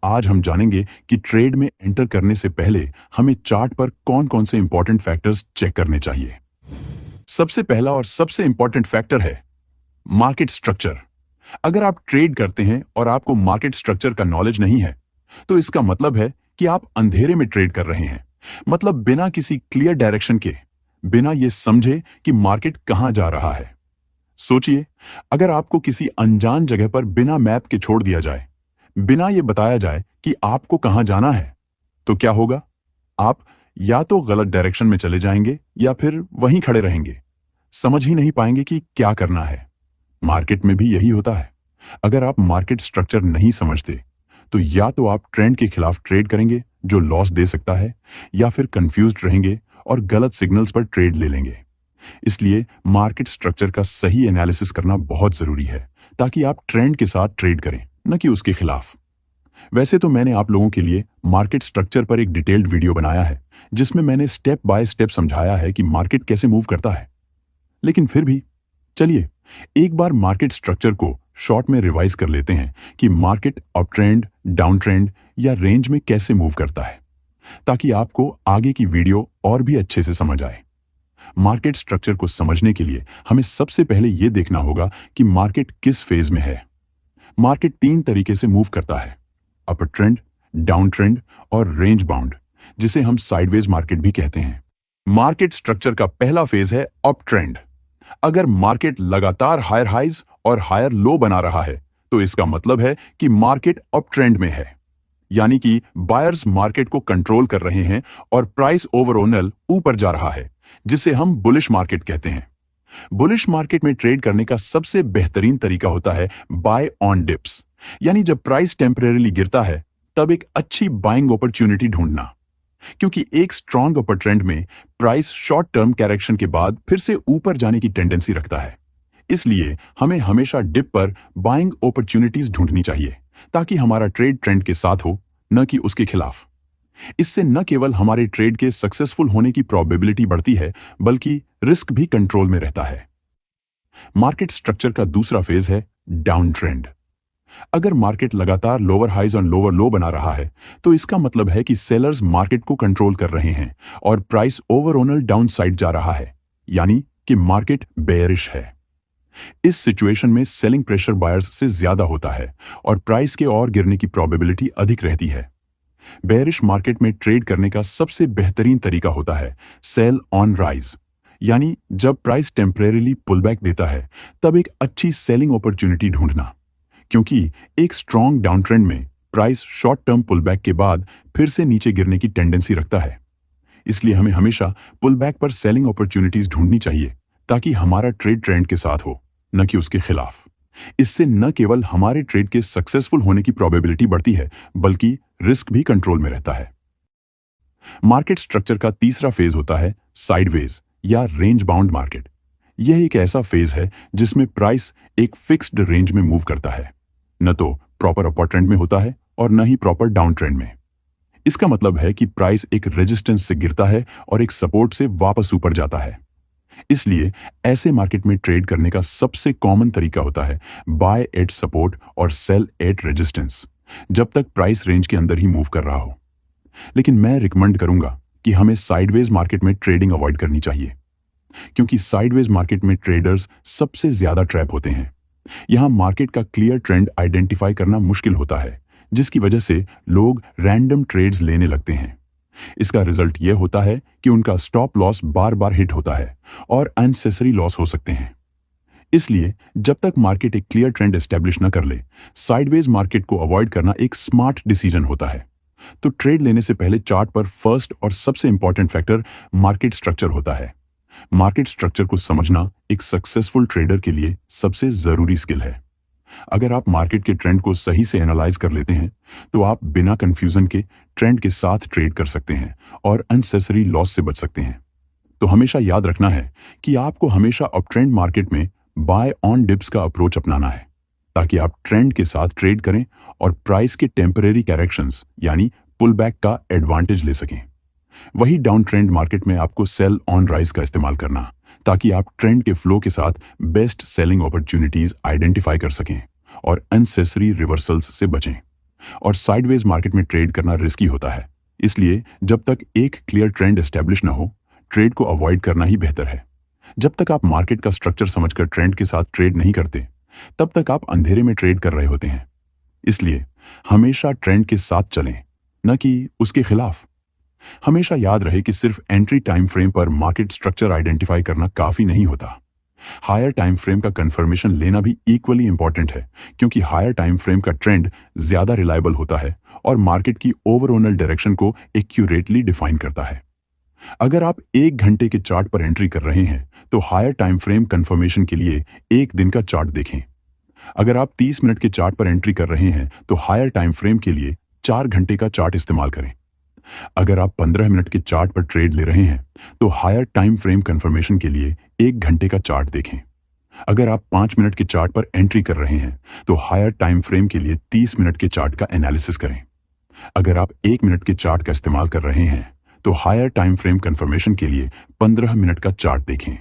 आज हम जानेंगे कि ट्रेड में एंटर करने से पहले हमें चार्ट पर कौन-कौन से इंपॉर्टेंट फैक्टर्स चेक करने चाहिए। सबसे पहला और सबसे इंपॉर्टेंट फैक्टर है मार्केट स्ट्रक्चर। अगर आप ट्रेड करते हैं और आपको मार्केट स्ट्रक्चर का नॉलेज नहीं है, तो इसका मतलब है कि आप अंधेरे में ट्रेड कर रहे हैं। मतलब बिना किसी क्लियर डायरेक्शन के, बिना ये समझे कि मार्केट कहां जा रहा है। सोचिए, अगर आपको किसी अनजान जगह पर बिना मैप के छोड़ दिया जाए, बिना ये बताया जाए कि आपको कहां जाना है, तो क्या होगा? आप या तो गलत डायरेक्शन में चले जाएंगे या फिर वहीं खड़े रहेंगे। समझ ही नहीं पाएंगे कि क्या करना है। मार्केट में भी यही होता है। अगर आप मार्केट स्ट्रक्चर नहीं समझते, तो या तो आप ट्रेंड के खिलाफ ट्रेड करेंगे जो लॉस दे सकता है, या फिर कंफ्यूज्ड रहेंगे और गलत सिग्नल्स पर ट्रेड ले लेंगे। इसलिए मार्केट स्ट्रक्चर का सही एनालिसिस करना बहुत जरूरी है, ताकि आप ट्रेंड के साथ ट्रेड करें, न कि उसके खिलाफ। वैसे तो मैंने आप लोगों के लिए मार्केट स्ट्रक्चर पर एक डिटेल्ड वीडियो बनाया है, जिसमें मैंने स्टेप बाय स्टेप समझाया है कि मार्केट कैसे मूव करता है। लेकिन फिर भी चलिए एक बार मार्केट स्ट्रक्चर को शॉर्ट में रिवाइज कर लेते हैं कि market up trend, down trend या रेंज में कैसे मूव करता है, ताकि आपको आगे की वीडियो और भी अच्छे से समझ आए। मार्केट स्ट्रक्चर को समझने के लिए हमें सबसे पहले यह देखना होगा कि मार्केट किस फेज में है। मार्केट तीन तरीके से मूव करता है: अपर ट्रेंड, डाउन ट्रेंड और रेंज बाउंड, जिसे हम साइडवेज मार्केट भी कहते हैं। मार्केट स्ट्रक्चर का पहला फेज है अप ट्रेंड। अगर मार्केट लगातार हायर हाइज और हायर लो बना रहा है, तो इसका मतलब है कि मार्केट अप ट्रेंड में है। यानी कि बायर्स मार्केट को कंट्रोल कर रहे हैं और प्राइस ओवरऑल ऊपर जा रहा है, जिसे हम बुलिश मार्केट कहते हैं। बुलिश मार्केट में ट्रेड करने का सबसे बेहतरीन तरीका होता है बाय ऑन डिप्स। यानी जब प्राइस टेम्परेरीली गिरता है, तब एक अच्छी बाइंग अपॉर्चुनिटी ढूंढना। क्योंकि एक स्ट्रॉन्ग अपर ट्रेंड में प्राइस शॉर्ट टर्म करेक्शन के बाद फिर से ऊपर जाने की टेंडेंसी रखता है। इसलिए हमें हमेशा डिप पर बाइंग अपॉर्चुनिटीज ढूंढनी चाहिए, ताकि हमारा ट्रेड ट्रेंड के साथ हो, न कि उसके खिलाफ। इससे न केवल हमारे ट्रेड के सक्सेसफुल होने की प्रोबेबिलिटी बढ़ती है, बल्कि रिस्क भी कंट्रोल में रहता है। मार्केट स्ट्रक्चर का दूसरा फेज है डाउन ट्रेंड। अगर मार्केट लगातार लोअर हाइज और लोअर लो बना रहा है, तो इसका मतलब है कि सेलर्स मार्केट को कंट्रोल कर रहे हैं और प्राइस ओवरऑल डाउन साइड जा रहा है, यानी कि मार्केट बेयरिश है। इस सिचुएशन में सेलिंग प्रेशर बायर्स से ज्यादा होता है और प्राइस के और गिरने की प्रोबेबिलिटी अधिक रहती है। बेयरिश मार्केट में ट्रेड करने का सबसे बेहतरीन तरीका होता है सेल ऑन राइज। यानी जब प्राइस टेम्परेरीली पुल बैक देता है, तब एक अच्छी सेलिंग अपॉर्चुनिटी ढूंढना। क्योंकि एक स्ट्रॉन्ग डाउन ट्रेंड में price short term pull back के बाद फिर से नीचे गिरने की टेंडेंसी रखता है। इसलिए हमें हमेशा पुल बैक पर सेलिंग अपॉर्चुनिटीज ढूंढनी चाहिए, ताकि हमारा ट्रेड ट्रेंड के साथ हो, न कि उसके खिलाफ। इससे न केवल हमारे ट्रेड के सक्सेसफुल होने की प्रोबेबिलिटी बढ़ती है, बल्कि रिस्क भी कंट्रोल में रहता है। मार्केट स्ट्रक्चर का तीसरा फेज होता है साइडवेज या रेंज बाउंड मार्केट। यह एक ऐसा फेज है जिसमें प्राइस एक फिक्स्ड रेंज में मूव करता है, न तो प्रॉपर अपर ट्रेंड में होता है और न ही प्रॉपर डाउन ट्रेंड में। इसका मतलब है कि प्राइस एक रेजिस्टेंस से गिरता है और एक सपोर्ट से वापस ऊपर जाता है। इसलिए ऐसे मार्केट में ट्रेड करने का सबसे कॉमन तरीका होता है बाय एट सपोर्ट और सेल एट रेजिस्टेंस, जब तक प्राइस रेंज के अंदर ही मूव कर रहा हो। लेकिन मैं रिकमेंड करूंगा कि हमें साइडवेज मार्केट में ट्रेडिंग अवॉइड करनी चाहिए, क्योंकि साइडवेज मार्केट में ट्रेडर्स सबसे ज्यादा ट्रैप होते हैं। यहां मार्केट का क्लियर ट्रेंड आइडेंटिफाई करना मुश्किल होता है, जिसकी वजह से लोग रैंडम ट्रेड्स लेने लगते हैं। इसका रिजल्ट यह होता है कि उनका स्टॉप लॉस बार बार हिट होता है और अननेसेसरी लॉस हो सकते हैं। इसलिए जब तक मार्केट एक क्लियर ट्रेंड एस्टेब्लिश न कर ले, साइडवेज मार्केट को अवॉइड करना एक स्मार्ट डिसीजन होता है। तो ट्रेड लेने से पहले चार्ट पर फर्स्ट और सबसे इंपॉर्टेंट फैक्टर मार्केट स्ट्रक्चर होता है। मार्केट स्ट्रक्चर को समझना एक सक्सेसफुल ट्रेडर के लिए सबसे जरूरी स्किल है। अगर आप मार्केट के ट्रेंड को सही से एनालाइज कर लेते हैं, तो आप बिना कंफ्यूजन के ट्रेंड के साथ ट्रेड कर सकते हैं और अननेसेसरी लॉस से बच सकते हैं। तो हमेशा याद रखना है कि आपको हमेशा अप ट्रेंड मार्केट में बाय ऑन डिप्स का अप्रोच अपनाना है, ताकि आप ट्रेंड के साथ ट्रेड करें और प्राइस के टेम्परेरी करेक्शंस यानी पुल बैक का एडवांटेज ले सकें। वही डाउन ट्रेंड मार्केट में आपको सेल ऑन राइज का इस्तेमाल करना, ताकि आप ट्रेंड के फ्लो के साथ बेस्ट सेलिंग अपॉर्चुनिटीज आइडेंटिफाई कर सकें और अननेसेसरी रिवर्सल्स से बचें। और साइडवेज मार्केट में ट्रेड करना रिस्की होता है। इसलिए जब तक एक क्लियर ट्रेंड एस्टेब्लिश ना हो, ट्रेड को अवॉइड करना ही बेहतर है। जब तक आप मार्केट का स्ट्रक्चर समझकर ट्रेंड के साथ ट्रेड नहीं करते, तब तक आप अंधेरे में ट्रेड कर रहे होते हैं। इसलिए हमेशा ट्रेंड के साथ चलें, न कि उसके खिलाफ। हमेशा याद रहे कि सिर्फ एंट्री टाइम फ्रेम पर मार्केट स्ट्रक्चर आइडेंटिफाई करना काफी नहीं होता। हायर टाइम फ्रेम का कंफर्मेशन लेना भी इक्वली इंपॉर्टेंट है, क्योंकि हायर टाइम फ्रेम का ट्रेंड ज्यादा रिलायबल होता है और मार्केट की ओवरऑल डायरेक्शन को एक्यूरेटली डिफाइन करता है। अगर आप 1 घंटे के चार्ट पर एंट्री कर रहे हैं, तो हायर टाइम फ्रेम कंफर्मेशन के लिए 1 दिन का चार्ट देखें। अगर आप 30 मिनट के चार्ट पर एंट्री कर रहे हैं, तो हायर टाइम फ्रेम के लिए 4 घंटे का चार्ट इस्तेमाल करें। अगर आप 15 मिनट के चार्ट पर ट्रेड ले रहे हैं, तो हायर टाइम फ्रेम कंफर्मेशन के लिए 1 घंटे का चार्ट देखें। अगर आप 5 मिनट के चार्ट पर एंट्री कर रहे हैं, तो हायर टाइम फ्रेम के लिए 30 मिनट के चार्ट का एनालिसिस करें। अगर आप 1 मिनट के चार्ट का इस्तेमाल कर रहे हैं, तो हायर टाइम फ्रेम कंफर्मेशन के लिए 15 मिनट का चार्ट देखें।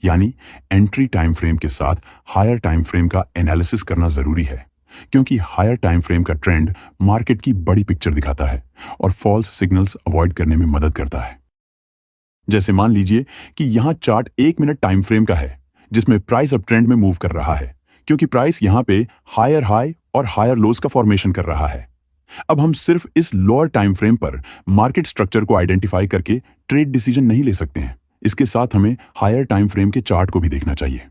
यानी एंट्री टाइम फ्रेम के साथ हायर टाइम फ्रेम का एनालिसिस करना जरूरी है, क्योंकि हायर टाइम फ्रेम का ट्रेंड मार्केट की बड़ी पिक्चर दिखाता है और फॉल्स सिग्नल्स अवॉइड करने में मदद करता है। जैसे मान लीजिए कि यहां चार्ट 1 मिनट टाइम फ्रेम का है, जिसमें प्राइस अप ट्रेंड में मूव कर रहा है, क्योंकि प्राइस यहां पे हायर हाई और हायर लोज का फॉर्मेशन कर रहा है। अब हम सिर्फ इस लोअर टाइम फ्रेम पर मार्केट स्ट्रक्चर को आइडेंटिफाई करके ट्रेड डिसीजन नहीं ले सकते हैं। इसके साथ हमें हायर टाइम फ्रेम के चार्ट को भी देखना चाहिए।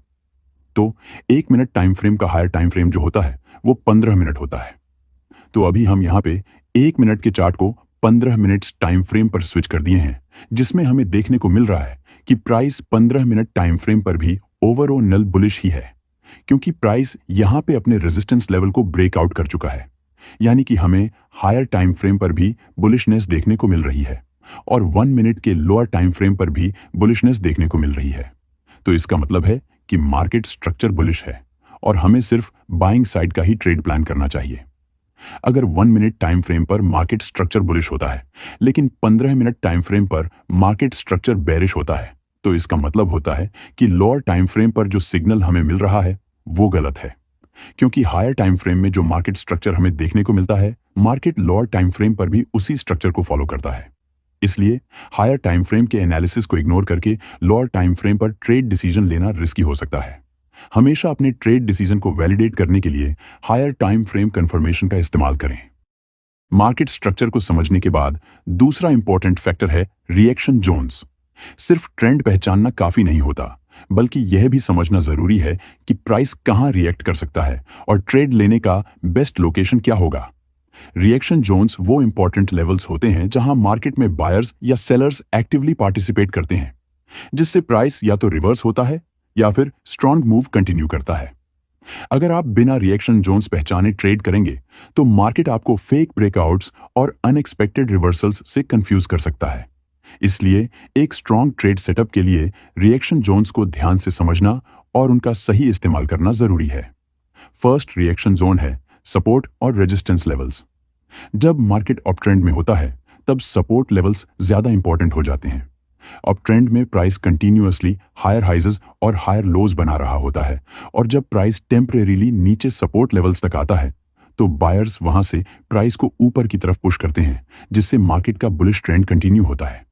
तो 1 मिनट टाइम फ्रेम का हायर टाइम फ्रेम जो होता है, वो 15 मिनट होता है। तो अभी हम यहाँ पे 1 मिनट के चार्ट को 15 मिनट्स टाइम फ्रेम पर स्विच कर दिए हैं, जिसमें हमें देखने को मिल रहा है कि प्राइस 15 मिनट टाइम फ्रेम पर भी ओवरऑल बुलिश ही है, क्योंकि प्राइस यहाँ पे अपने रेजिस्टेंस लेवल को ब्रेकआउट कर चुका है। यानी कि हमें हायर टाइम फ्रेम पर भी बुलिशनेस देखने को मिल रही है और 1 मिनट के लोअर टाइम फ्रेम पर भी बुलिशनेस देखने को मिल रही है। तो इसका मतलब है कि मार्केट स्ट्रक्चर बुलिश है और हमें सिर्फ बाइंग साइड का ही ट्रेड प्लान करना चाहिए। अगर 1 मिनट टाइम फ्रेम पर मार्केट स्ट्रक्चर बुलिश होता है, लेकिन 15 मिनट टाइम फ्रेम पर मार्केट स्ट्रक्चर बेरिश होता है, तो इसका मतलब होता है कि लोअर टाइम फ्रेम पर जो सिग्नल हमें मिल रहा है वो गलत है, क्योंकि हायर टाइम फ्रेम में जो मार्केट स्ट्रक्चर हमें देखने को मिलता है, मार्केट लोअर टाइम फ्रेम पर भी उसी स्ट्रक्चर को फॉलो करता है। इसलिए हायर टाइम फ्रेम के एनालिसिस को इग्नोर करके लोअर टाइम फ्रेम पर ट्रेड डिसीजन लेना रिस्की हो सकता है। हमेशा अपने ट्रेड डिसीजन को वैलिडेट करने के लिए हायर टाइम फ्रेम कंफर्मेशन का इस्तेमाल करें। मार्केट स्ट्रक्चर को समझने के बाद दूसरा इंपॉर्टेंट फैक्टर है रिएक्शन जोन्स। सिर्फ ट्रेंड पहचानना काफी नहीं होता, बल्कि यह भी समझना जरूरी है कि प्राइस कहां रिएक्ट कर सकता है और ट्रेड लेने का बेस्ट लोकेशन क्या होगा। रिएक्शन जोन्स वो इंपॉर्टेंट लेवल्स होते हैं जहां मार्केट में बायर्स या सेलर्स एक्टिवली पार्टिसिपेट करते हैं, जिससे प्राइस या तो रिवर्स होता है या फिर स्ट्रॉन्ग मूव कंटिन्यू करता है। अगर आप बिना रिएक्शन जोन्स पहचाने ट्रेड करेंगे, तो मार्केट आपको फेक ब्रेकआउट्स और अनएक्सपेक्टेड रिवर्सल्स से कंफ्यूज कर सकता है। इसलिए एक स्ट्रॉन्ग ट्रेड सेटअप के लिए रिएक्शन जोन्स को ध्यान से समझना और उनका सही इस्तेमाल करना जरूरी है। फर्स्ट रिएक्शन जोन है सपोर्ट और रेजिस्टेंस लेवल्स। जब मार्केट अप ट्रेंड में होता है, तब सपोर्ट लेवल्स ज्यादा इंपॉर्टेंट हो जाते हैं। अप ट्रेंड में प्राइस कंटिन्यूअसली हायर हाइजेस और हायर लोज बना रहा होता है, और जब प्राइस टेम्परेरीली नीचे सपोर्ट लेवल्स तक आता है, तो बायर्स वहां से प्राइस को ऊपर की तरफ पुश करते हैं, जिससे मार्केट का बुलिश ट्रेंड कंटिन्यू होता है।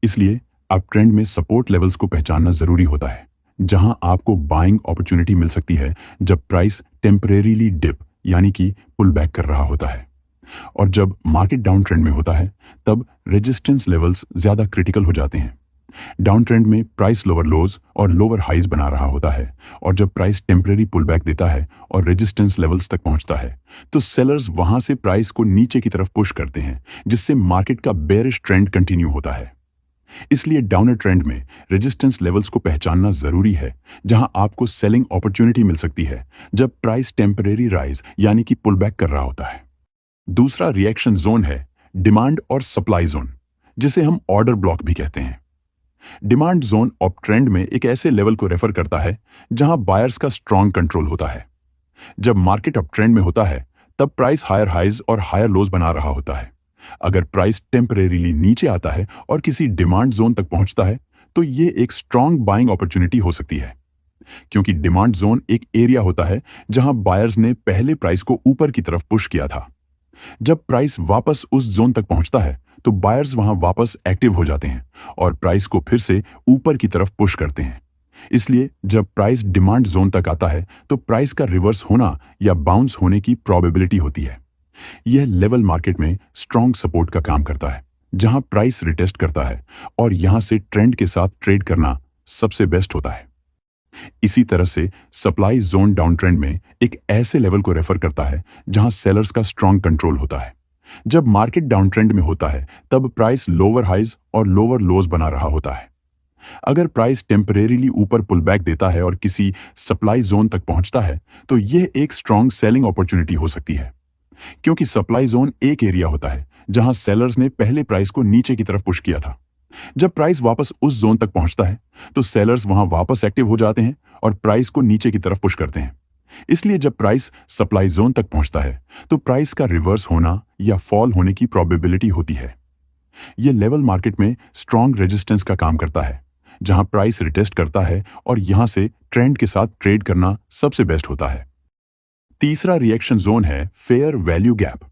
इसलिए अप ट्रेंड में सपोर्ट लेवल्स को पहचानना जरूरी होता है, जहां आपको बाइंग अपॉर्चुनिटी मिल सकती है जब प्राइस टेम्परेरीली डिप यानी कि पुल बैक कर रहा होता है। और जब मार्केट डाउन ट्रेंड में होता है, तब रेजिस्टेंस लेवल्स ज्यादा क्रिटिकल हो जाते हैं। डाउन ट्रेंड में प्राइस लोअर लोज और लोअर हाइज बना रहा होता है, और जब प्राइस टेम्परेरी पुल बैक देता है और रेजिस्टेंस लेवल्स तक पहुंचता है, तो सेलर्स वहां से प्राइस को नीचे की तरफ पुश करते हैं, जिससे मार्केट का बेरिश ट्रेंड कंटिन्यू होता है। इसलिए डाउनर ट्रेंड में रेजिस्टेंस लेवल्स को पहचानना जरूरी है, जहां आपको सेलिंग अपॉर्चुनिटी मिल सकती है जब प्राइस टेम्परेरी राइज यानी कि पुल बैक कर रहा होता है। दूसरा रिएक्शन जोन है डिमांड और सप्लाई जोन, जिसे हम ऑर्डर ब्लॉक भी कहते हैं। डिमांड जोन अप ट्रेंड में एक ऐसे लेवल को रेफर करता है जहां बायर्स का स्ट्रॉन्ग कंट्रोल होता है। जब मार्केट अप ट्रेंड में होता है, तब प्राइस हायर हाइज और हायर लोज बना रहा होता है। अगर प्राइस टेम्परेरीली नीचे आता है और किसी डिमांड जोन तक पहुंचता है, तो ये एक स्ट्रॉन्ग बाइंग अपॉर्चुनिटी हो सकती है, क्योंकि डिमांड जोन एक एरिया होता है जहां बायर्स ने पहले प्राइस को ऊपर की तरफ पुश किया था। जब प्राइस वापस उस जोन तक पहुंचता है तो बायर्स वहां वापस एक्टिव हो जाते हैं और प्राइस को फिर से ऊपर की तरफ पुश करते हैं। इसलिए जब प्राइस डिमांड जोन तक आता है तो प्राइस का रिवर्स होना या बाउंस होने की प्रोबेबिलिटी होती है। यह लेवल मार्केट में स्ट्रॉन्ग सपोर्ट का काम करता है, जहां प्राइस रिटेस्ट करता है और यहां से ट्रेंड के साथ ट्रेड करना सबसे बेस्ट होता है। इसी तरह से सप्लाई जोन डाउन ट्रेंड में एक ऐसे लेवल को रेफर करता है जहां सेलर्स का स्ट्रॉन्ग कंट्रोल होता है। जब मार्केट डाउन ट्रेंड में होता है तब प्राइस लोअर हाइज और लोअर लोज बना रहा होता है। अगर प्राइस टेम्परेरीली ऊपर पुल बैक देता है और किसी सप्लाई जोन तक पहुंचता है तो यह एक स्ट्रॉन्ग सेलिंग अपॉर्चुनिटी हो सकती है, क्योंकि सप्लाई जोन एक एरिया होता है जहां सेलर्स ने पहले प्राइस को नीचे की तरफ पुश किया था। जब प्राइस वापस उस जोन तक पहुंचता है तो सेलर्स वहां वापस एक्टिव हो जाते हैं और प्राइस को नीचे की तरफ पुश करते हैं। इसलिए जब प्राइस सप्लाई जोन तक पहुंचता है तो प्राइस का रिवर्स होना या फॉल होने की प्रोबेबिलिटी होती है। यह लेवल मार्केट में स्ट्रॉन्ग रेजिस्टेंस का काम करता है, जहां प्राइस रिटेस्ट करता है और यहां से ट्रेंड के साथ ट्रेड करना सबसे बेस्ट होता है। तीसरा रिएक्शन जोन है fair value gap.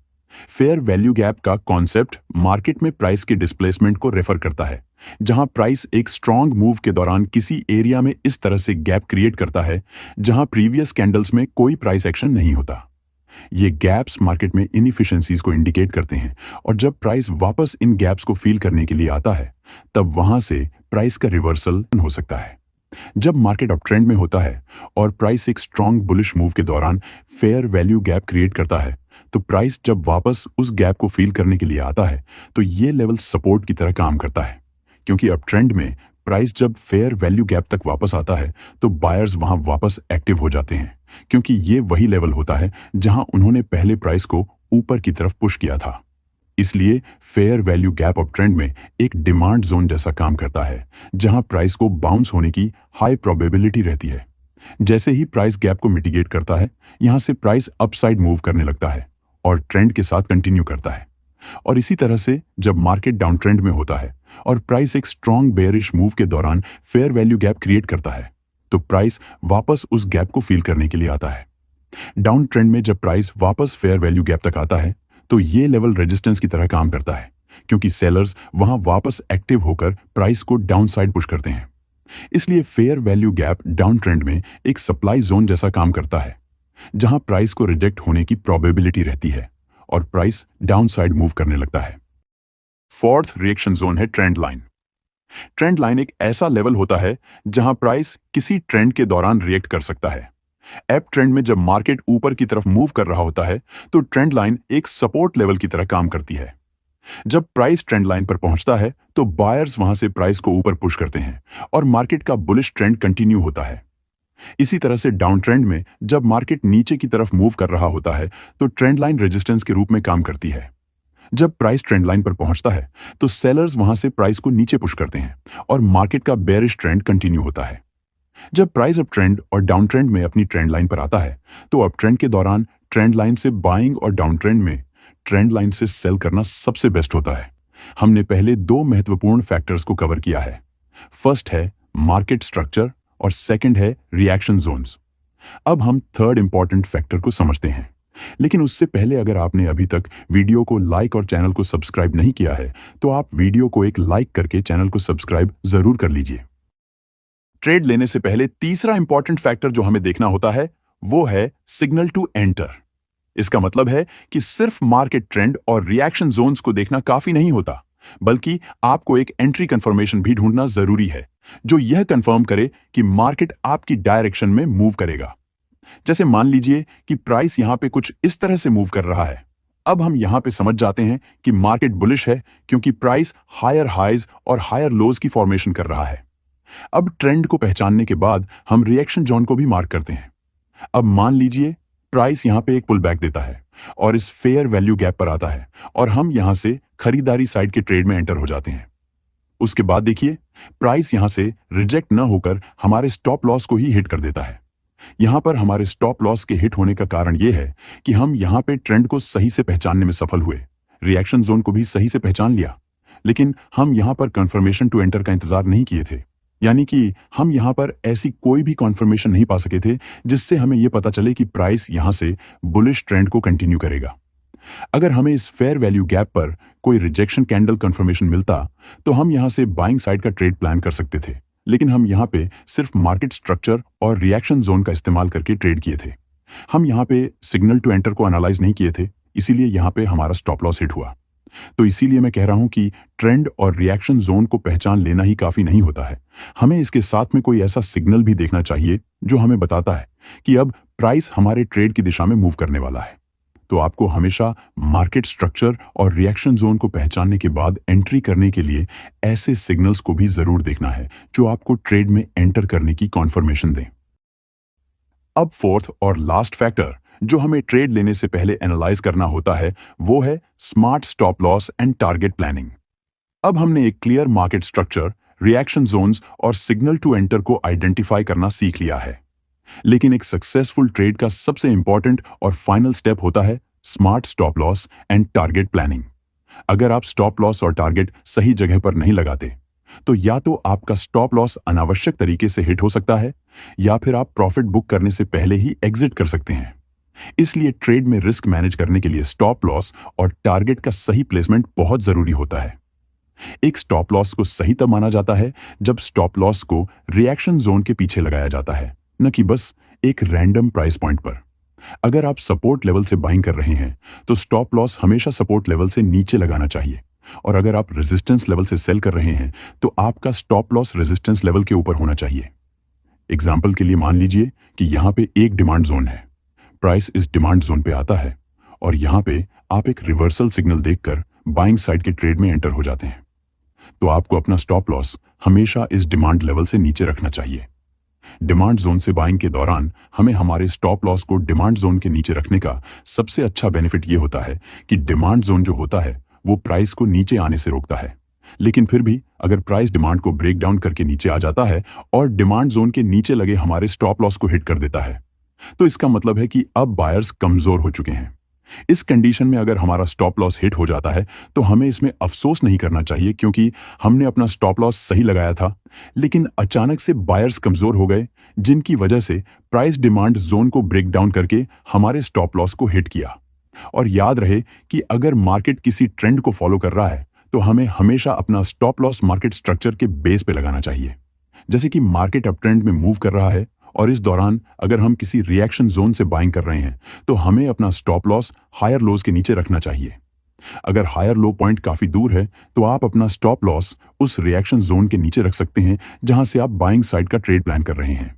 Fair value gap का कॉन्सेप्ट मार्केट में प्राइस के डिस्प्लेसमेंट को रेफर करता है, जहां प्राइस एक स्ट्रॉन्ग मूव के दौरान किसी एरिया में इस तरह से गैप क्रिएट करता है जहां प्रीवियस कैंडल्स में कोई प्राइस एक्शन नहीं होता। ये गैप्स मार्केट में इनएफिशिएंसीज को इंडिकेट करते हैं और जब प्राइस वापस इन गैप्स को फील करने के लिए आता है तब वहां से प्राइस का रिवर्सल हो सकता है। जब मार्केट अप ट्रेंड में होता है और प्राइस एक स्ट्रॉन्ग बुलिश मूव के दौरान फेयर वैल्यू गैप क्रिएट करता है तो प्राइस जब वापस उस गैप को फील करने के लिए आता है तो ये लेवल सपोर्ट की तरह काम करता है, क्योंकि अप ट्रेंड में प्राइस जब फेयर वैल्यू गैप तक वापस आता है तो बायर्स वहां वापस एक्टिव हो जाते हैं, क्योंकि ये वही लेवल होता है जहां उन्होंने पहले प्राइस को ऊपर की तरफ पुश किया था। इसलिए fair value gap up trend में एक डिमांड जोन जैसा काम करता है, जहां प्राइस को बाउंस होने की हाई प्रोबेबिलिटी रहती है। जैसे ही प्राइस गैप को मिटिगेट करता है, यहां से प्राइस अपसाइड मूव करने लगता है और ट्रेंड के साथ कंटिन्यू करता है। और इसी तरह से जब मार्केट डाउन ट्रेंड में होता है और प्राइस एक स्ट्रॉन्ग बेयरिश मूव के दौरान फेयर वैल्यू गैप क्रिएट करता है तो प्राइस वापस उस गैप को फील करने के लिए आता है। डाउन ट्रेंड में जब प्राइस वापस फेयर वैल्यू गैप तक आता है तो ये लेवल रेजिस्टेंस की तरह काम करता है, क्योंकि सेलर्स वहां वापस एक्टिव होकर प्राइस को डाउन साइड पुश करते हैं। इसलिए fair value gap down trend में एक सप्लाई जोन जैसा काम करता है, जहां प्राइस को रिजेक्ट होने की प्रोबेबिलिटी रहती है और प्राइस डाउन साइड मूव करने लगता है। फोर्थ रिएक्शन जोन है ट्रेंड लाइन। ट्रेंड लाइन एक ऐसा लेवल होता है जहां प्राइस किसी ट्रेंड के दौरान रिएक्ट कर सकता है। अप ट्रेंड में जब मार्केट ऊपर की तरफ मूव कर रहा होता है तो ट्रेंड लाइन एक सपोर्ट लेवल की तरह काम करती है। जब प्राइस ट्रेंड लाइन पर पहुंचता है तो बायर्स वहां से प्राइस को ऊपर पुश करते हैं और मार्केट का बुलिश ट्रेंड कंटिन्यू होता है। इसी तरह से डाउन ट्रेंड में जब मार्केट नीचे की तरफ मूव कर रहा होता है तो ट्रेंड लाइन रेजिस्टेंस के रूप में काम करती है। जब प्राइस ट्रेंड लाइन पर पहुंचता है तो सेलर्स वहां से प्राइस को नीचे पुश करते हैं और मार्केट का बेयरिश ट्रेंड कंटिन्यू होता है। जब प्राइस अप ट्रेंड और डाउन ट्रेंड में अपनी ट्रेंड लाइन पर आता है तो अप ट्रेंड के दौरान ट्रेंड लाइन से बाइंग और डाउन ट्रेंड में ट्रेंड लाइन से सेल करना सबसे बेस्ट होता है। हमने पहले दो महत्वपूर्ण फैक्टर्स को कवर किया है। फर्स्ट है मार्केट स्ट्रक्चर और सेकंड है रिएक्शन जोन्स। अब हम थर्ड इंपॉर्टेंट फैक्टर को समझते हैं, लेकिन उससे पहले अगर आपने अभी तक वीडियो को लाइक और चैनल को सब्सक्राइब नहीं किया है तो आप वीडियो को एक लाइक करके चैनल को सब्सक्राइब जरूर कर लीजिए। ट्रेड लेने से पहले तीसरा इंपॉर्टेंट फैक्टर जो हमें देखना होता है वो है सिग्नल टू एंटर। इसका मतलब है कि सिर्फ मार्केट ट्रेंड और रिएक्शन जोन्स को देखना काफी नहीं होता, बल्कि आपको एक एंट्री कंफर्मेशन भी ढूंढना जरूरी है जो यह कंफर्म करे कि मार्केट आपकी डायरेक्शन में मूव करेगा। जैसे मान लीजिए कि प्राइस यहां पे कुछ इस तरह से मूव कर रहा है। अब हम यहां पे समझ जाते हैं कि मार्केट बुलिश है, क्योंकि प्राइस हायर हाइज और हायर लोज की फॉर्मेशन कर रहा है। अब ट्रेंड को पहचानने के बाद हम रिएक्शन जोन को भी मार्क करते हैं। अब मान लीजिए प्राइस यहां पे एक पुल बैक देता है और इस फेयर वैल्यू गैप पर आता है और हम यहां से खरीदारी साइड के ट्रेड में एंटर हो जाते हैं। उसके बाद देखिए प्राइस यहां से रिजेक्ट न होकर हमारे स्टॉप लॉस को ही हिट कर देता है। यहां पर हमारे स्टॉप लॉस के हिट होने का कारण यह है कि हम यहां पे ट्रेंड को सही से पहचानने में सफल हुए, रिएक्शन जोन को भी सही से पहचान लिया, लेकिन हम यहां पर कंफर्मेशन टू एंटर का इंतजार नहीं किए थे। यानी कि हम यहां पर ऐसी कोई भी कंफर्मेशन नहीं पा सके थे जिससे हमें यह पता चले कि प्राइस यहां से बुलिश ट्रेंड को कंटिन्यू करेगा। अगर हमें इस फेयर वैल्यू गैप पर कोई रिजेक्शन कैंडल कंफर्मेशन मिलता तो हम यहां से बाइंग साइड का ट्रेड प्लान कर सकते थे, लेकिन हम यहां पे सिर्फ मार्केट स्ट्रक्चर और रिएक्शन जोन का इस्तेमाल करके ट्रेड किए थे। हम यहां पे सिग्नल टू एंटर को एनालाइज नहीं किए थे, इसीलिए यहां पे हमारा स्टॉप लॉस हिट हुआ। तो इसीलिए मैं कह रहा हूं कि ट्रेंड और रिएक्शन जोन को पहचान लेना ही काफी नहीं होता है, हमें इसके साथ में कोई ऐसा सिग्नल भी देखना चाहिए जो हमें बताता है कि अब प्राइस हमारे ट्रेड की दिशा में मूव करने वाला है। तो आपको हमेशा मार्केट स्ट्रक्चर और रिएक्शन जोन को पहचानने के बाद एंट्री करने के लिए ऐसे सिग्नल्स को भी जरूर देखना है जो आपको ट्रेड में एंटर करने की कॉन्फर्मेशन दें। अब फोर्थ और लास्ट फैक्टर जो हमें ट्रेड लेने से पहले एनालाइज करना होता है वो है smart stop loss and target planning. अब हमने एक clear market structure, reaction zones और सिग्नल टू एंटर को आइडेंटिफाई करना सीख लिया है, लेकिन एक सक्सेसफुल ट्रेड का सबसे इंपॉर्टेंट और फाइनल स्टेप होता है smart stop loss and target planning. अगर आप स्टॉप लॉस और टारगेट सही जगह पर नहीं लगाते तो या तो आपका स्टॉप लॉस अनावश्यक तरीके से हिट हो सकता है या फिर आप प्रॉफिट बुक करने से पहले ही एग्जिट कर सकते हैं। इसलिए ट्रेड में रिस्क मैनेज करने के लिए स्टॉप लॉस और टारगेट का सही प्लेसमेंट बहुत जरूरी होता है। एक स्टॉप लॉस को सही तब माना जाता है जब स्टॉप लॉस को रिएक्शन जोन के पीछे लगाया जाता है, न कि बस एक रैंडम प्राइस पॉइंट पर। अगर आप सपोर्ट लेवल से बाइंग कर रहे हैं तो स्टॉप लॉस हमेशा सपोर्ट लेवल से नीचे लगाना चाहिए, और अगर आप रेजिस्टेंस लेवल से सेल कर रहे हैं तो आपका स्टॉप लॉस रेजिस्टेंस लेवल के ऊपर होना चाहिए। एग्जाम्पल के लिए मान लीजिए कि यहां पे एक डिमांड जोन है, प्राइस इस डिमांड जोन पे आता है और यहां पे आप एक रिवर्सल सिग्नल देखकर बाइंग साइड के ट्रेड में एंटर हो जाते हैं, तो आपको अपना स्टॉप लॉस हमेशा इस डिमांड लेवल से नीचे रखना चाहिए। डिमांड जोन से बाइंग के दौरान हमें हमारे स्टॉप लॉस को डिमांड जोन के नीचे रखने का सबसे अच्छा बेनिफिट यह होता है कि डिमांड जोन जो होता है वो प्राइस को नीचे आने से रोकता है, लेकिन फिर भी अगर प्राइस डिमांड को ब्रेक डाउन करके नीचे आ जाता है और डिमांड जोन के नीचे लगे हमारे स्टॉप लॉस को हिट कर देता है तो इसका मतलब है कि अब बायर्स कमजोर हो चुके हैं। इस कंडीशन में अगर हमारा स्टॉप लॉस हिट हो जाता है तो हमें इसमें अफसोस नहीं करना चाहिए, क्योंकि हमने अपना स्टॉप लॉस सही लगाया था, लेकिन अचानक से बायर्स कमजोर हो गए जिनकी वजह से प्राइस डिमांड जोन को ब्रेक डाउन करके हमारे स्टॉप लॉस को हिट किया। और याद रहे कि अगर मार्केट किसी ट्रेंड को फॉलो कर रहा है तो हमें हमेशा अपना स्टॉप लॉस मार्केट स्ट्रक्चर के बेस पे लगाना चाहिए। जैसे कि मार्केट अप ट्रेंड में मूव कर रहा है और इस दौरान अगर हम किसी रिएक्शन जोन से बाइंग कर रहे हैं तो हमें अपना स्टॉप लॉस हायर लोज के नीचे रखना चाहिए। अगर हायर लो पॉइंट काफी दूर है तो आप अपना स्टॉप लॉस उस रिएक्शन जोन के नीचे रख सकते हैं जहां से आप बाइंग साइड का ट्रेड प्लान कर रहे हैं।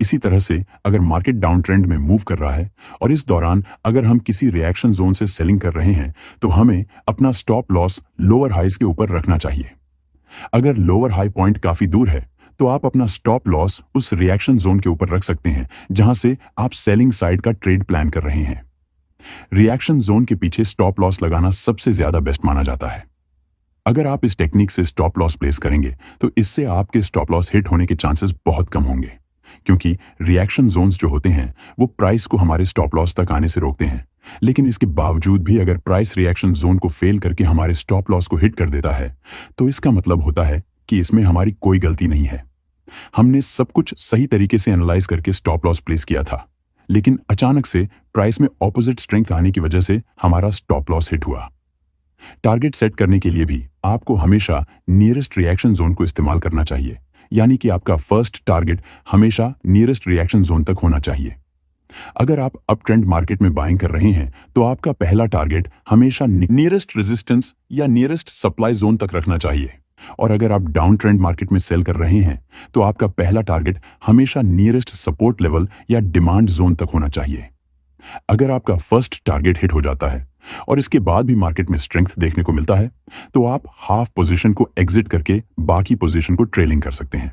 इसी तरह से अगर मार्केट डाउन ट्रेंड में मूव कर रहा है और इस दौरान अगर हम किसी रिएक्शन जोन से सेलिंग कर रहे हैं तो हमें अपना स्टॉप लॉस लोअर हाइज के ऊपर रखना चाहिए। अगर लोअर हाई पॉइंट काफी दूर है तो आप अपना स्टॉप लॉस उस रिएक्शन जोन के ऊपर रख सकते हैं जहां से आप सेलिंग साइड का ट्रेड प्लान कर रहे हैं। रिएक्शन जोन के पीछे स्टॉप लॉस लगाना सबसे ज्यादा बेस्ट माना जाता है। अगर आप इस टेक्निक से स्टॉप लॉस प्लेस करेंगे तो इससे आपके स्टॉप लॉस हिट होने के चांसेस बहुत कम होंगे, क्योंकि रिएक्शन जोन्स जो होते हैं वो प्राइस को हमारे स्टॉप लॉस तक आने से रोकते हैं। लेकिन इसके बावजूद भी अगर प्राइस रिएक्शन जोन को फेल करके हमारे स्टॉप लॉस को हिट कर देता है तो इसका मतलब होता है कि इसमें हमारी कोई गलती नहीं है। हमने सब कुछ सही तरीके से एनालाइज करके स्टॉप लॉस प्लेस किया था, लेकिन अचानक से प्राइस में ऑपोजिट स्ट्रेंथ आने की वजह से हमारा स्टॉप लॉस हिट हुआ। टारगेट सेट करने के लिए भी आपको हमेशा नियरेस्ट रिएक्शन जोन को इस्तेमाल करना चाहिए, यानी कि आपका फर्स्ट टारगेट हमेशा नियरेस्ट रिएक्शन जोन तक होना चाहिए। अगर आप अप ट्रेंड मार्केट में बाइंग कर रहे हैं तो आपका पहला टारगेट हमेशा नियरेस्ट रेजिस्टेंस या नियरेस्ट सप्लाई जोन तक रखना चाहिए, और अगर आप डाउन ट्रेंड मार्केट में सेल कर रहे हैं तो आपका पहला टारगेट हमेशा नियरेस्ट सपोर्ट लेवल या डिमांड जोन तक होना चाहिए। अगर आपका फर्स्ट टारगेट हिट हो जाता है और इसके बाद भी मार्केट में स्ट्रेंथ देखने को मिलता है तो आप हाफ पोजीशन को एग्जिट करके बाकी पोजीशन को ट्रेलिंग कर सकते हैं।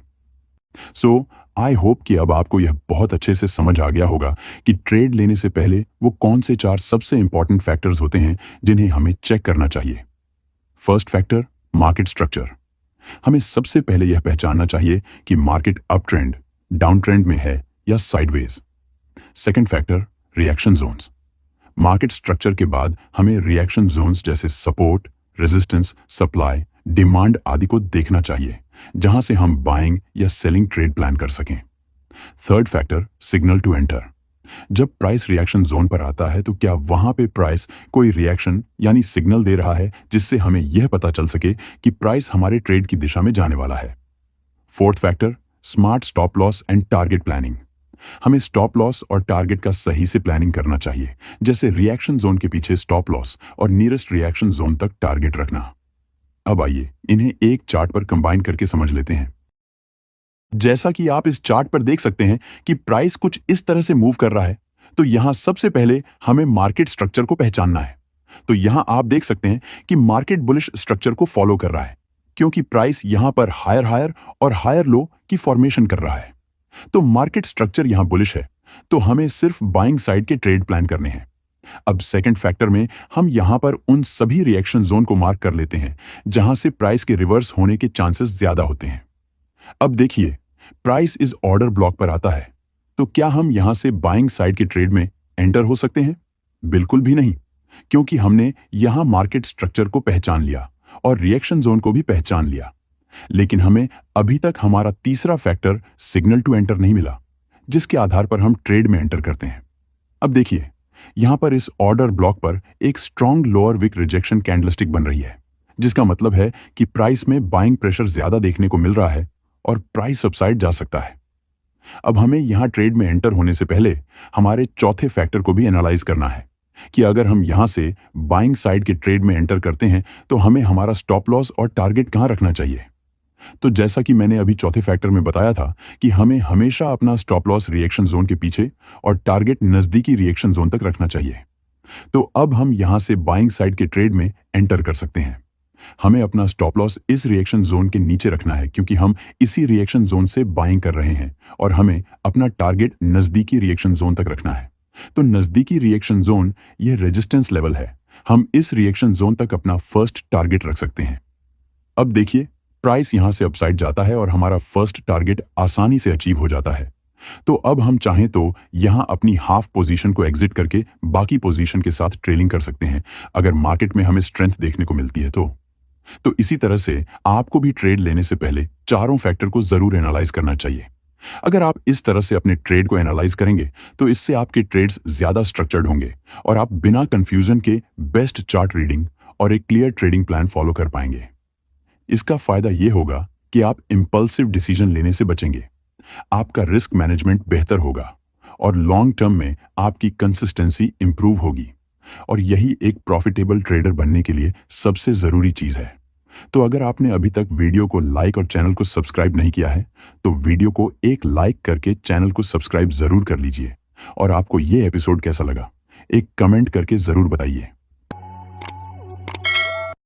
सो आई होप कि अब आपको यह बहुत अच्छे से समझ आ गया होगा कि ट्रेड लेने से पहले वो कौन से 4 सबसे इंपॉर्टेंट फैक्टर्स होते हैं जिन्हें हमें चेक करना चाहिए। First factor, market structure. हमें सबसे पहले यह पहचानना चाहिए कि market up trend, down trend में है या sideways. Second factor, reaction zones. Market structure के बाद हमें रिएक्शन जोन्स जैसे सपोर्ट, रेजिस्टेंस, सप्लाई, डिमांड आदि को देखना चाहिए जहां से हम बाइंग या सेलिंग ट्रेड प्लान कर सकें। Third factor, signal to enter. जब प्राइस रिएक्शन जोन पर आता है तो क्या वहां पे प्राइस कोई रिएक्शन यानी सिग्नल दे रहा है जिससे हमें यह पता चल सके कि प्राइस हमारे ट्रेड की दिशा में जाने वाला है। Fourth factor, smart stop loss and target planning. हमें स्टॉप लॉस और टारगेट का सही से प्लानिंग करना चाहिए, जैसे रिएक्शन जोन के पीछे स्टॉप लॉस और नियरेस्ट रिएक्शन जोन तक टारगेट रखना। अब आइए इन्हें एक चार्ट पर कंबाइन करके समझ लेते हैं। जैसा कि आप इस चार्ट पर देख सकते हैं कि प्राइस कुछ इस तरह से मूव कर रहा है, तो यहां सबसे पहले हमें मार्केट स्ट्रक्चर को पहचानना है। तो यहां आप देख सकते हैं कि मार्केट बुलिश स्ट्रक्चर को फॉलो कर रहा है, क्योंकि प्राइस यहां पर हायर हायर और हायर लो की फॉर्मेशन कर रहा है। तो मार्केट स्ट्रक्चर यहां बुलिश है, तो हमें सिर्फ बाइंग साइड के ट्रेड प्लान करने हैं। अब सेकंड फैक्टर में हम यहां पर उन सभी रिएक्शन जोन को मार्क कर लेते हैं जहां से प्राइस के रिवर्स होने के चांसेस ज्यादा होते हैं। अब देखिए, प्राइस इस ऑर्डर ब्लॉक पर आता है, तो क्या हम यहां से बाइंग साइड के ट्रेड में एंटर हो सकते हैं? बिल्कुल भी नहीं, क्योंकि हमने यहां मार्केट स्ट्रक्चर को पहचान लिया और रिएक्शन जोन को भी पहचान लिया। लेकिन हमें अभी तक हमारा तीसरा फैक्टर सिग्नल टू एंटर नहीं मिला, जिसके आधार पर हम ट्रेड में एंटर करते हैं। अब देखिए, यहां पर इस ऑर्डर ब्लॉक पर एक strong lower wick rejection candlestick बन रही है, जिसका मतलब है कि प्राइस में बाइंग प्रेशर ज्यादा देखने को मिल रहा है और प्राइस अपसाइड जा सकता है। अब हमें यहां ट्रेड में एंटर होने से पहले हमारे चौथे फैक्टर को भी एनालाइज करना है कि अगर हम यहां से बाइंग साइड के ट्रेड में एंटर करते हैं तो हमें हमारा स्टॉप लॉस और टारगेट कहां रखना चाहिए। तो जैसा कि मैंने अभी चौथे फैक्टर में बताया था कि हमें हमेशा अपना स्टॉप लॉस रिएक्शन जोन के पीछे और टारगेट नजदीकी रिएक्शन जोन तक रखना चाहिए। तो अब हम यहां से बाइंग साइड के ट्रेड में एंटर कर सकते हैं। हमें अपना स्टॉप लॉस इस रिएक्शन जोन के नीचे रखना है, क्योंकि हम इसी रिएक्शन जोन से बाइंग कर रहे हैं और हमें अपना टारगेट नजदीकी रिएक्शन जोन तक रखना है। तो नजदीकी रिएक्शन जोन यह रेजिस्टेंस लेवल है। हम इस रिएक्शन जोन तक अपना फर्स्ट टारगेट रख सकते हैं। अब देखिए, प्राइस यहां से अपसाइड जाता है और हमारा फर्स्ट टारगेट आसानी से अचीव हो जाता है। तो अब हम चाहें तो यहां अपनी हाफ पोजीशन को एग्जिट करके बाकी पोजीशन के साथ ट्रेलिंग कर सकते हैं, अगर मार्केट में हमें स्ट्रेंथ देखने को मिलती है तो इसी तरह से आपको भी ट्रेड लेने से पहले चारों फैक्टर को जरूर एनालाइज करना चाहिए। अगर आप इस तरह से अपने ट्रेड को एनालाइज करेंगे तो इससे आपके ट्रेड्स ज्यादा स्ट्रक्चर्ड होंगे और आप बिना कंफ्यूजन के बेस्ट चार्ट रीडिंग और एक क्लियर ट्रेडिंग प्लान फॉलो कर पाएंगे। इसका फायदा यह होगा कि आप इंपल्सिव डिसीजन लेने से बचेंगे, आपका रिस्क मैनेजमेंट बेहतर होगा और लॉन्ग टर्म में आपकी कंसिस्टेंसी इंप्रूव होगी। और यही एक प्रॉफिटेबल ट्रेडर बनने के लिए सबसे जरूरी चीज है। तो अगर आपने अभी तक वीडियो को लाइक और चैनल को सब्सक्राइब नहीं किया है तो वीडियो को एक लाइक करके चैनल को सब्सक्राइब जरूर कर लीजिए। और आपको ये एपिसोड कैसा लगा, एक कमेंट करके जरूर बताइए।